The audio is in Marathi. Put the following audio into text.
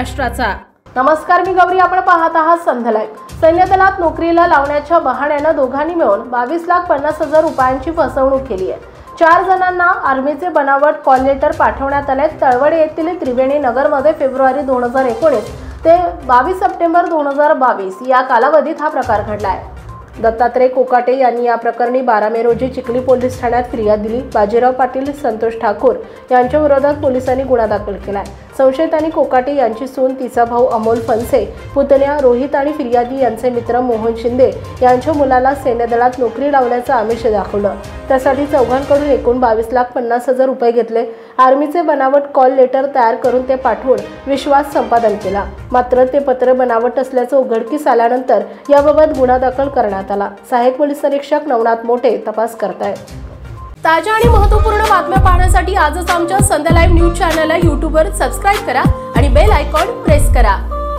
महाराष्ट्राचा। नमस्कार, मी गौरी, आपण पाहत आहात संध्या लाईव्ह। सैन्य दलात नोकरीला लावण्याच्या बहाण्याने दोघांनी मिळून 22,50,000 रुपयांची फसवणूक केली आहे। 4 जणांना आर्मीचे बनावट कॉल लेटर पाठवण्यात आले। तळवडे येथील त्रिवेणी नगरमध्ये फेब्रुवारी 2019 ते 22 सप्टेंबर 2022 या कालावधीत हा प्रकार घडला आहे। दत्तात्रय कोकाटे यांनी या प्रकरणी 12 मे रोजी चिखली पोलीस ठाण्यात फिर्याद दिली। बाजीराव पाटील, संतोष ठाकूर यांच्या विरोधात पोलिसांनी गुन्हा दाखल केलाय। संशयितांनी कोकाटे यांची सून, तिचा भाऊ अमोल फनसे, पुतण्या रोहित आणि फिर्यादी यांचे मित्र मोहन शिंदे यांच्या मुलाला सैन्य दलात नोकरी लावण्याचं आमिष दाखवलं। त्यासाठी चौघांकडून एकूण 22,50,000 रुपये घेतले। आर्मीचे बनावट कॉल लेटर तयार करून ते पाठवून विश्वास संपादन केला। मात्र ते पत्र बनावट असल्याचं उघडकीस आल्यानंतर याबाबत गुन्हा दाखल करण्यात आला। सहाय्यक पोलीस निरीक्षक नवनाथ मोठे तपास करतायत। ताज्या आणि महत्त्वपूर्ण बातम्या पाहण्यासाठी आजच आमच्या संध्या लाईव्ह न्यूज चॅनलला YouTubeवर सबस्क्राइब करा आणि बेल आयकॉन प्रेस करा।